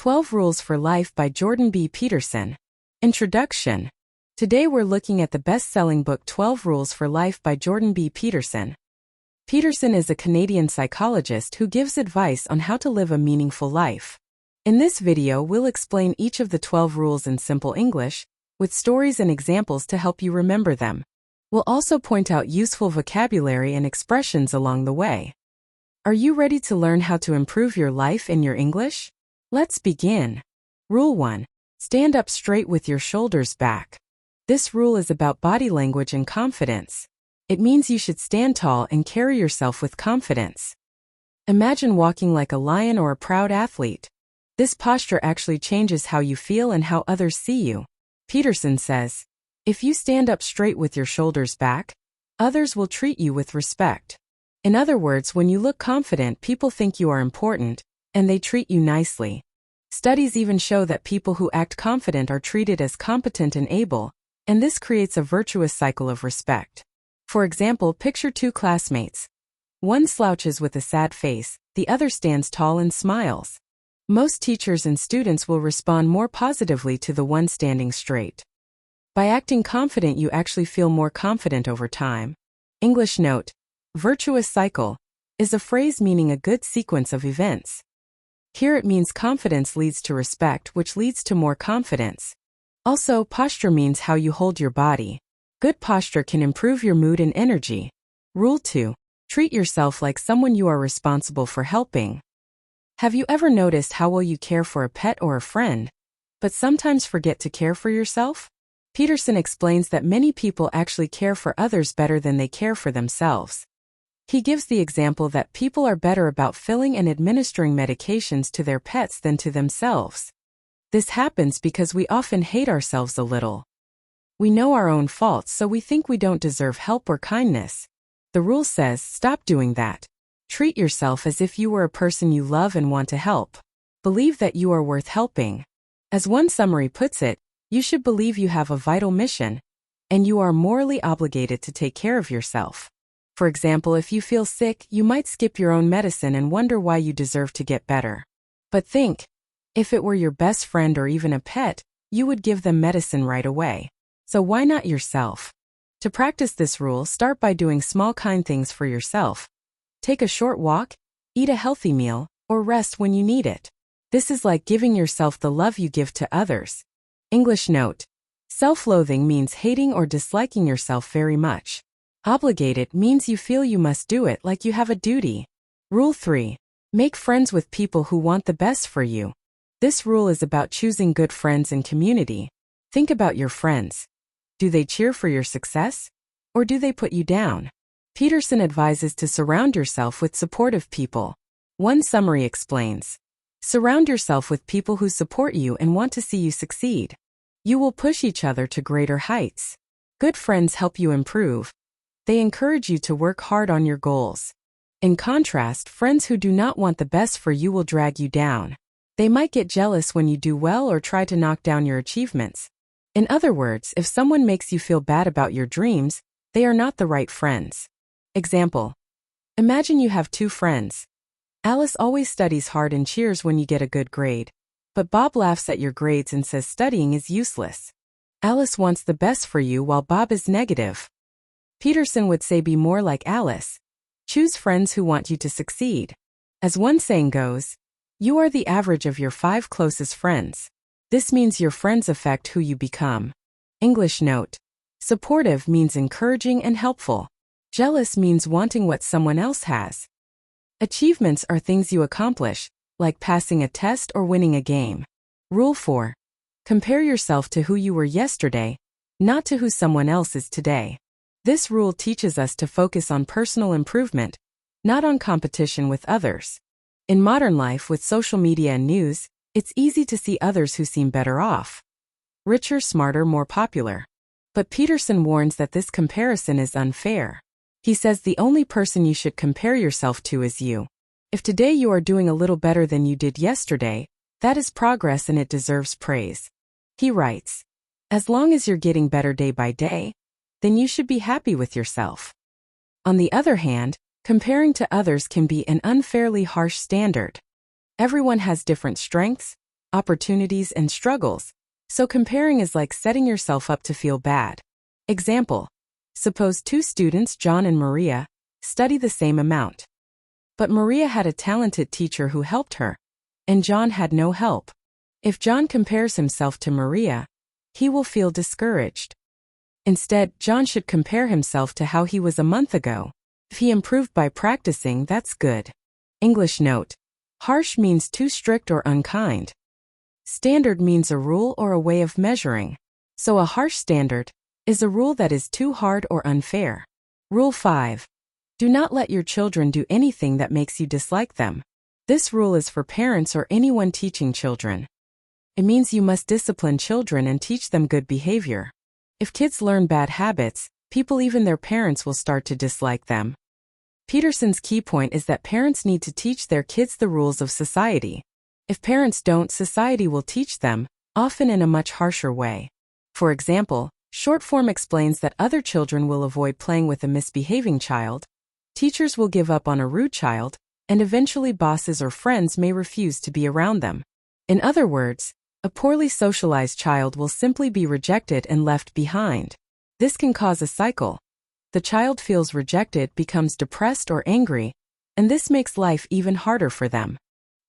12 Rules for Life by Jordan B. Peterson. Introduction. Today we're looking at the best-selling book 12 Rules for Life by Jordan B. Peterson. Peterson is a Canadian psychologist who gives advice on how to live a meaningful life. In this video we'll explain each of the 12 rules in simple English, with stories and examples to help you remember them. We'll also point out useful vocabulary and expressions along the way. Are you ready to learn how to improve your life and your English? Let's begin. Rule 1. Stand up straight with your shoulders back. This rule is about body language and confidence. It means you should stand tall and carry yourself with confidence. Imagine walking like a lion or a proud athlete. This posture actually changes how you feel and how others see you. Peterson says, if you stand up straight with your shoulders back, others will treat you with respect. In other words, when you look confident, people think you are important, and they treat you nicely. Studies even show that people who act confident are treated as competent and able, and this creates a virtuous cycle of respect. For example, picture two classmates. One slouches with a sad face, the other stands tall and smiles. Most teachers and students will respond more positively to the one standing straight. By acting confident, you actually feel more confident over time. English note: virtuous cycle is a phrase meaning a good sequence of events. Here it means confidence leads to respect, which leads to more confidence. Also, posture means how you hold your body. Good posture can improve your mood and energy. Rule 2. Treat yourself like someone you are responsible for helping. Have you ever noticed how well you care for a pet or a friend, but sometimes forget to care for yourself? Peterson explains that many people actually care for others better than they care for themselves. He gives the example that people are better about filling and administering medications to their pets than to themselves. This happens because we often hate ourselves a little. We know our own faults, so we think we don't deserve help or kindness. The rule says, stop doing that. Treat yourself as if you were a person you love and want to help. Believe that you are worth helping. As one summary puts it, you should believe you have a vital mission, and you are morally obligated to take care of yourself. For example, if you feel sick, you might skip your own medicine and wonder why you deserve to get better. But think, if it were your best friend or even a pet, you would give them medicine right away. So why not yourself? To practice this rule, start by doing small kind things for yourself. Take a short walk, eat a healthy meal, or rest when you need it. This is like giving yourself the love you give to others. English note: self-loathing means hating or disliking yourself very much. Obligated means you feel you must do it, like you have a duty. Rule 3. Make friends with people who want the best for you. This rule is about choosing good friends and community. Think about your friends. Do they cheer for your success? Or do they put you down? Peterson advises to surround yourself with supportive people. One summary explains: surround yourself with people who support you and want to see you succeed. You will push each other to greater heights. Good friends help you improve. They encourage you to work hard on your goals. In contrast, friends who do not want the best for you will drag you down. They might get jealous when you do well or try to knock down your achievements. In other words, if someone makes you feel bad about your dreams, they are not the right friends. Example: imagine you have two friends. Alice always studies hard and cheers when you get a good grade, but Bob laughs at your grades and says studying is useless. Alice wants the best for you while Bob is negative. Peterson would say, be more like Alice. Choose friends who want you to succeed. As one saying goes, you are the average of your 5 closest friends. This means your friends affect who you become. English note: supportive means encouraging and helpful. Jealous means wanting what someone else has. Achievements are things you accomplish, like passing a test or winning a game. Rule 4. Compare yourself to who you were yesterday, not to who someone else is today. This rule teaches us to focus on personal improvement, not on competition with others. In modern life, with social media and news, it's easy to see others who seem better off. Richer, smarter, more popular. But Peterson warns that this comparison is unfair. He says the only person you should compare yourself to is you. If today you are doing a little better than you did yesterday, that is progress and it deserves praise. He writes, as long as you're getting better day by day, then you should be happy with yourself. On the other hand, comparing to others can be an unfairly harsh standard. Everyone has different strengths, opportunities, and struggles, so comparing is like setting yourself up to feel bad. Example: suppose two students, John and Maria, study the same amount. But Maria had a talented teacher who helped her, and John had no help. If John compares himself to Maria, he will feel discouraged. Instead, John should compare himself to how he was a month ago. If he improved by practicing, that's good. English note: harsh means too strict or unkind. Standard means a rule or a way of measuring. So a harsh standard is a rule that is too hard or unfair. Rule 5. Do not let your children do anything that makes you dislike them. This rule is for parents or anyone teaching children. It means you must discipline children and teach them good behavior. If kids learn bad habits, people, even their parents, will start to dislike them. Peterson's key point is that parents need to teach their kids the rules of society. If parents don't, society will teach them, often in a much harsher way. For example, short form explains that other children will avoid playing with a misbehaving child, teachers will give up on a rude child, and eventually bosses or friends may refuse to be around them. In other words, a poorly socialized child will simply be rejected and left behind. This can cause a cycle. The child feels rejected, becomes depressed or angry, and this makes life even harder for them.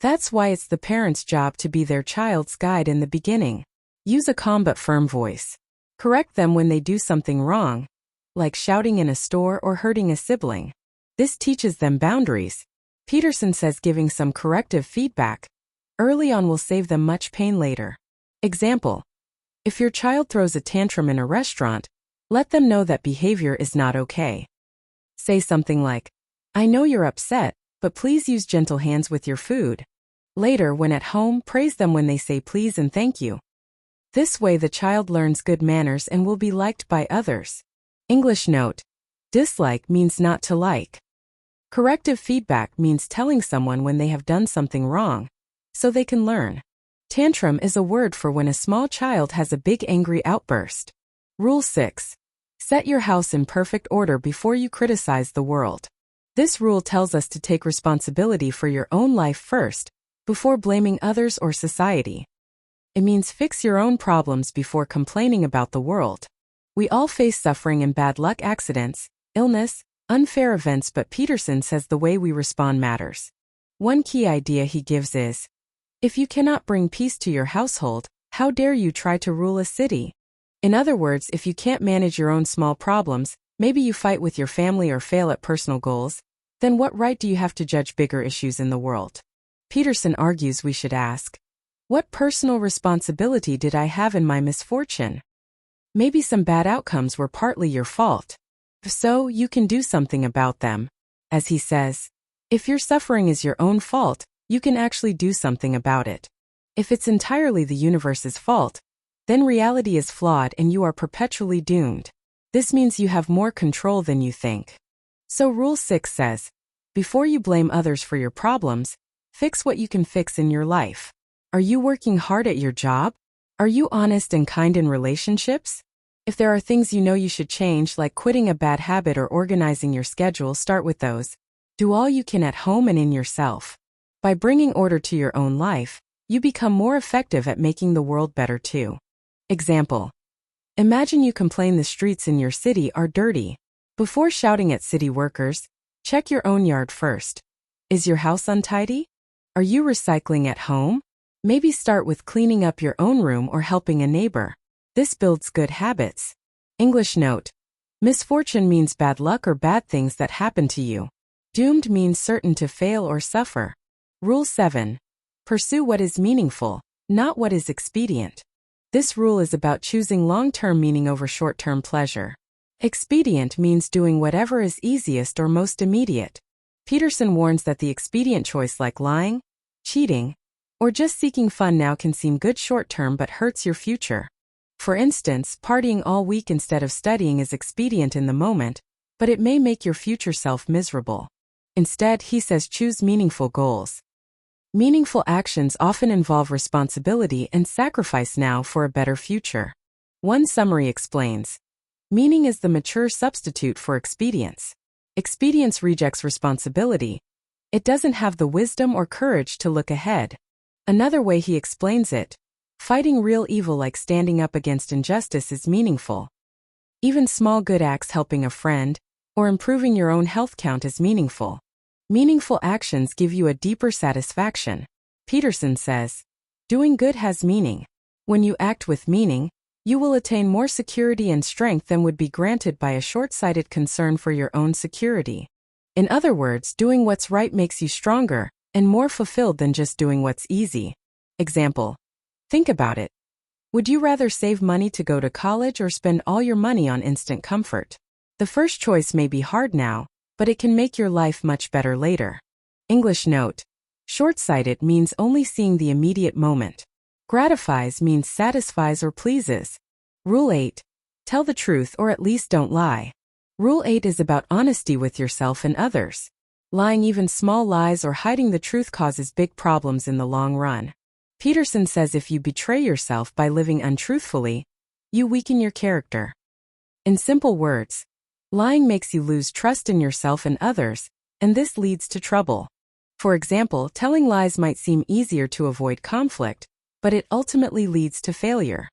That's why it's the parent's job to be their child's guide in the beginning. Use a calm but firm voice. Correct them when they do something wrong, like shouting in a store or hurting a sibling. This teaches them boundaries. Peterson says giving some corrective feedback early on will save them much pain later. Example: if your child throws a tantrum in a restaurant, let them know that behavior is not okay. Say something like, "I know you're upset, but please use gentle hands with your food." Later, when at home, praise them when they say please and thank you. This way the child learns good manners and will be liked by others. English note: dislike means not to like. Corrective feedback means telling someone when they have done something wrong, so they can learn. Tantrum is a word for when a small child has a big angry outburst. Rule 6. Set your house in perfect order before you criticize the world. This rule tells us to take responsibility for your own life first, before blaming others or society. It means fix your own problems before complaining about the world. We all face suffering and bad luck, accidents, illness, unfair events, but Peterson says the way we respond matters. One key idea he gives is, if you cannot bring peace to your household, how dare you try to rule a city? In other words, if you can't manage your own small problems, maybe you fight with your family or fail at personal goals, then what right do you have to judge bigger issues in the world? Peterson argues we should ask, what personal responsibility did I have in my misfortune? Maybe some bad outcomes were partly your fault. If so, you can do something about them. As he says, if your suffering is your own fault, you can actually do something about it. If it's entirely the universe's fault, then reality is flawed and you are perpetually doomed. This means you have more control than you think. So Rule 6 says, before you blame others for your problems, fix what you can fix in your life. Are you working hard at your job? Are you honest and kind in relationships? If there are things you know you should change, like quitting a bad habit or organizing your schedule, start with those. Do all you can at home and in yourself. By bringing order to your own life, you become more effective at making the world better too. Example: imagine you complain the streets in your city are dirty. Before shouting at city workers, check your own yard first. Is your house untidy? Are you recycling at home? Maybe start with cleaning up your own room or helping a neighbor. This builds good habits. English note: misfortune means bad luck or bad things that happen to you. Doomed means certain to fail or suffer. Rule 7. Pursue what is meaningful, not what is expedient. This rule is about choosing long-term meaning over short-term pleasure. Expedient means doing whatever is easiest or most immediate. Peterson warns that the expedient choice, like lying, cheating, or just seeking fun now, can seem good short-term but hurts your future. For instance, partying all week instead of studying is expedient in the moment, but it may make your future self miserable. Instead, he says, choose meaningful goals. Meaningful actions often involve responsibility and sacrifice now for a better future. One summary explains, meaning is the mature substitute for expedience. Expedience rejects responsibility. It doesn't have the wisdom or courage to look ahead. Another way he explains it: fighting real evil like standing up against injustice is meaningful. Even small good acts, helping a friend or improving your own health, count as meaningful. Meaningful actions give you a deeper satisfaction. Peterson says, doing good has meaning. When you act with meaning, you will attain more security and strength than would be granted by a short-sighted concern for your own security. In other words, doing what's right makes you stronger and more fulfilled than just doing what's easy. Example: think about it. Would you rather save money to go to college or spend all your money on instant comfort? The first choice may be hard now, but it can make your life much better later. English note: short-sighted means only seeing the immediate moment. Gratifies means satisfies or pleases. Rule 8. Tell the truth, or at least don't lie. Rule 8 is about honesty with yourself and others. Lying, even small lies or hiding the truth, causes big problems in the long run. Peterson says if you betray yourself by living untruthfully, you weaken your character. In simple words, lying makes you lose trust in yourself and others, and this leads to trouble. For example, telling lies might seem easier to avoid conflict, but it ultimately leads to failure.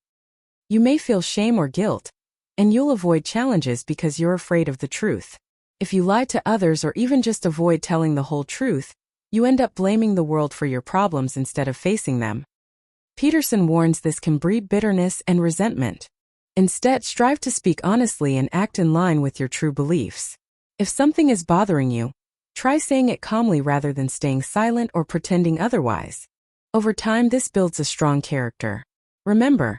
You may feel shame or guilt, and you'll avoid challenges because you're afraid of the truth. If you lie to others or even just avoid telling the whole truth, you end up blaming the world for your problems instead of facing them. Peterson warns this can breed bitterness and resentment. Instead, strive to speak honestly and act in line with your true beliefs. If something is bothering you, try saying it calmly rather than staying silent or pretending otherwise. Over time, this builds a strong character. Remember,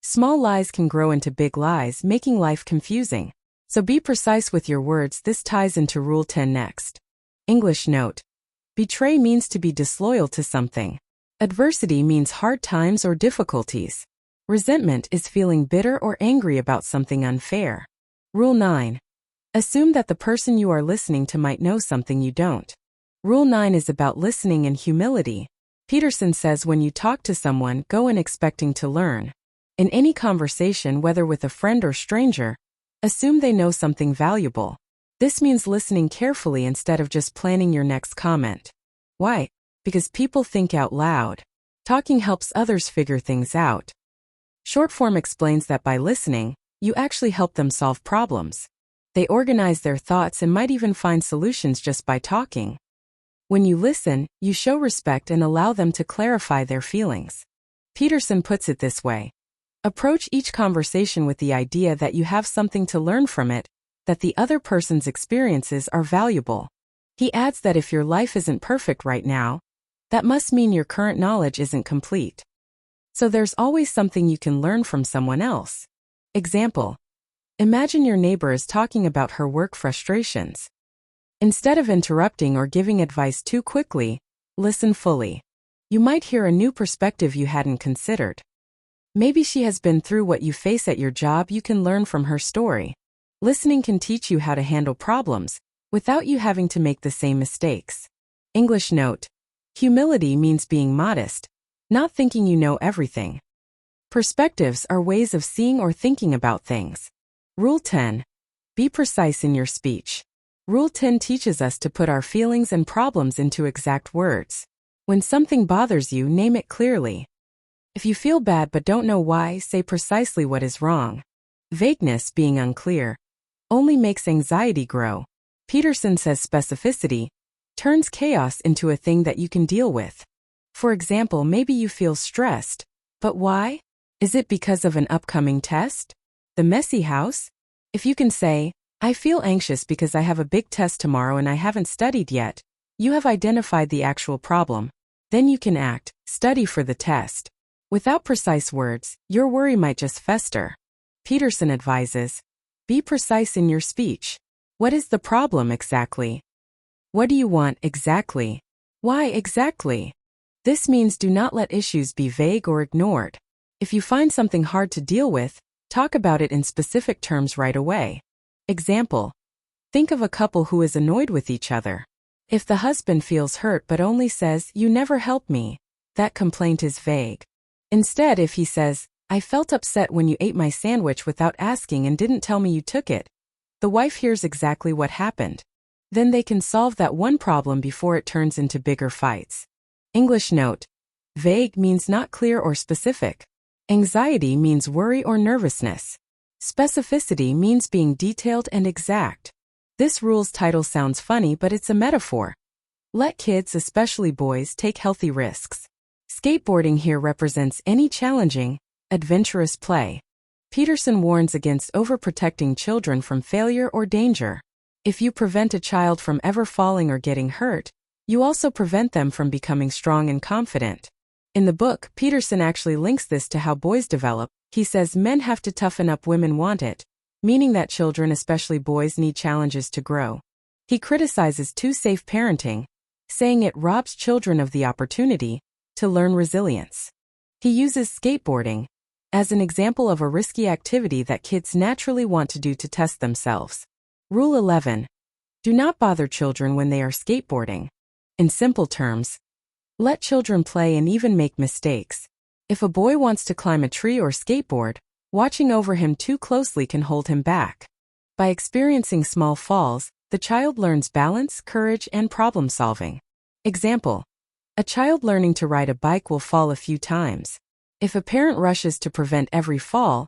small lies can grow into big lies, making life confusing. So be precise with your words. This ties into Rule 10 next. English note: betray means to be disloyal to something. Adversity means hard times or difficulties. Resentment is feeling bitter or angry about something unfair. Rule 9. Assume that the person you are listening to might know something you don't. Rule 9 is about listening and humility. Peterson says when you talk to someone, go in expecting to learn. In any conversation, whether with a friend or stranger, assume they know something valuable. This means listening carefully instead of just planning your next comment. Why? Because people think out loud. Talking helps others figure things out. Short form explains that by listening, you actually help them solve problems. They organize their thoughts and might even find solutions just by talking. When you listen, you show respect and allow them to clarify their feelings. Peterson puts it this way: approach each conversation with the idea that you have something to learn from it, that the other person's experiences are valuable. He adds that if your life isn't perfect right now, that must mean your current knowledge isn't complete. So there's always something you can learn from someone else. Example: imagine your neighbor is talking about her work frustrations. Instead of interrupting or giving advice too quickly, listen fully. You might hear a new perspective you hadn't considered. Maybe she has been through what you face at your job. You can learn from her story. Listening can teach you how to handle problems without you having to make the same mistakes. English note: humility means being modest, not thinking you know everything. Perspectives are ways of seeing or thinking about things. Rule 10. Be precise in your speech. Rule 10 teaches us to put our feelings and problems into exact words. When something bothers you, name it clearly. If you feel bad but don't know why, say precisely what is wrong. Vagueness, being unclear, only makes anxiety grow. Peterson says specificity turns chaos into a thing that you can deal with. For example, maybe you feel stressed, but why? Is it because of an upcoming test? The messy house? If you can say, I feel anxious because I have a big test tomorrow and I haven't studied yet, you have identified the actual problem. Then you can act, study for the test. Without precise words, your worry might just fester. Peterson advises, be precise in your speech. What is the problem exactly? What do you want exactly? Why exactly? This means do not let issues be vague or ignored. If you find something hard to deal with, talk about it in specific terms right away. Example: think of a couple who is annoyed with each other. If the husband feels hurt but only says, you never help me, that complaint is vague. Instead, if he says, I felt upset when you ate my sandwich without asking and didn't tell me you took it, the wife hears exactly what happened. Then they can solve that one problem before it turns into bigger fights. English note: Vague means not clear or specific. Anxiety means worry or nervousness. Specificity means being detailed and exact. This rule's title sounds funny, but it's a metaphor. Let kids, especially boys, take healthy risks. Skateboarding here represents any challenging, adventurous play. Peterson warns against overprotecting children from failure or danger. If you prevent a child from ever falling or getting hurt, you also prevent them from becoming strong and confident. In the book, Peterson actually links this to how boys develop. He says men have to toughen up, women want it, meaning that children, especially boys, need challenges to grow. He criticizes too safe parenting, saying it robs children of the opportunity to learn resilience. He uses skateboarding as an example of a risky activity that kids naturally want to do to test themselves. Rule 11. Do not bother children when they are skateboarding. In simple terms, let children play and even make mistakes. If a boy wants to climb a tree or skateboard, watching over him too closely can hold him back. By experiencing small falls, the child learns balance, courage, and problem solving. Example: a child learning to ride a bike will fall a few times. If a parent rushes to prevent every fall,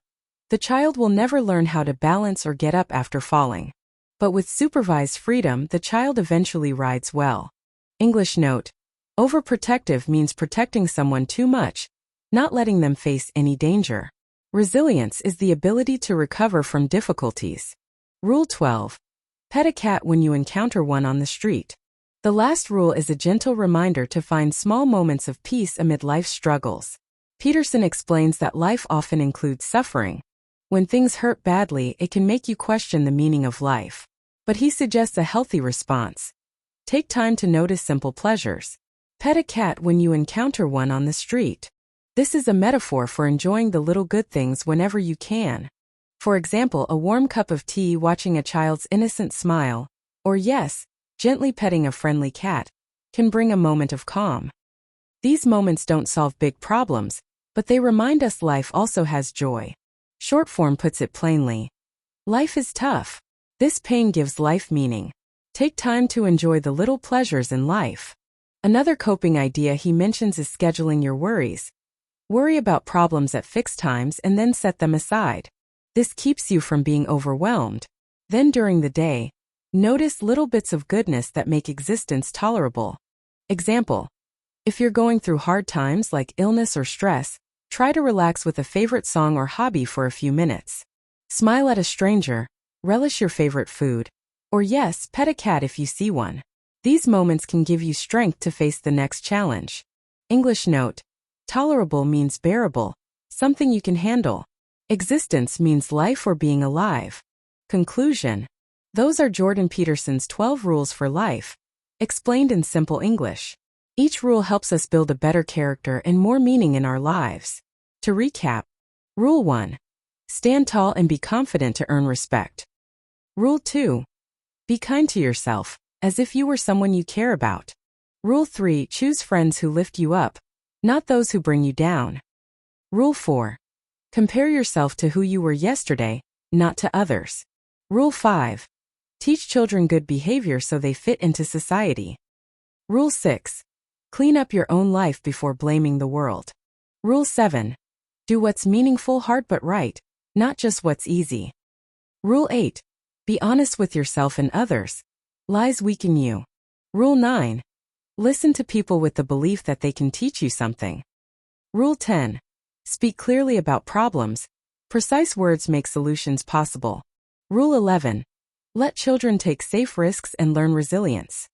the child will never learn how to balance or get up after falling. But with supervised freedom, the child eventually rides well. English note: overprotective means protecting someone too much, not letting them face any danger. Resilience is the ability to recover from difficulties. Rule 12. Pet a cat when you encounter one on the street. The last rule is a gentle reminder to find small moments of peace amid life's struggles. Peterson explains that life often includes suffering. When things hurt badly, it can make you question the meaning of life. But he suggests a healthy response. Take time to notice simple pleasures. Pet a cat when you encounter one on the street. This is a metaphor for enjoying the little good things whenever you can. For example, a warm cup of tea, watching a child's innocent smile, or yes, gently petting a friendly cat, can bring a moment of calm. These moments don't solve big problems, but they remind us life also has joy. Short form puts it plainly. Life is tough. This pain gives life meaning. Take time to enjoy the little pleasures in life. Another coping idea he mentions is scheduling your worries. Worry about problems at fixed times and then set them aside. This keeps you from being overwhelmed. Then during the day, notice little bits of goodness that make existence tolerable. Example: if you're going through hard times like illness or stress, try to relax with a favorite song or hobby for a few minutes. Smile at a stranger, relish your favorite food, or yes, pet a cat if you see one. These moments can give you strength to face the next challenge. English note: tolerable means bearable, something you can handle. Existence means life or being alive. Conclusion: those are Jordan Peterson's 12 rules for life, explained in simple English. Each rule helps us build a better character and more meaning in our lives. To recap: Rule 1. Stand tall and be confident to earn respect. Rule 2. Be kind to yourself, as if you were someone you care about. Rule 3. Choose friends who lift you up, not those who bring you down. Rule 4. Compare yourself to who you were yesterday, not to others. Rule 5. Teach children good behavior so they fit into society. Rule 6. Clean up your own life before blaming the world. Rule 7. Do what's meaningful, hard but right, not just what's easy. Rule 8. Be honest with yourself and others. Lies weaken you. Rule 9. Listen to people with the belief that they can teach you something. Rule 10. Speak clearly about problems. Precise words make solutions possible. Rule 11. Let children take safe risks and learn resilience.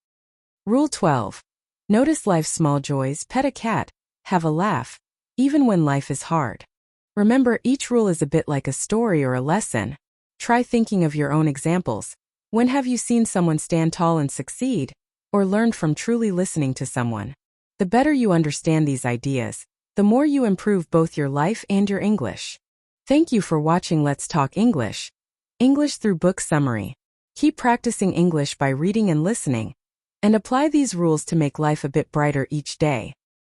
Rule 12. Notice life's small joys, pet a cat, have a laugh, even when life is hard. Remember, each rule is a bit like a story or a lesson. Try thinking of your own examples. When have you seen someone stand tall and succeed, or learned from truly listening to someone? The better you understand these ideas, the more you improve both your life and your English. Thank you for watching Let's Talk English. English through book summary. Keep practicing English by reading and listening, and apply these rules to make life a bit brighter each day.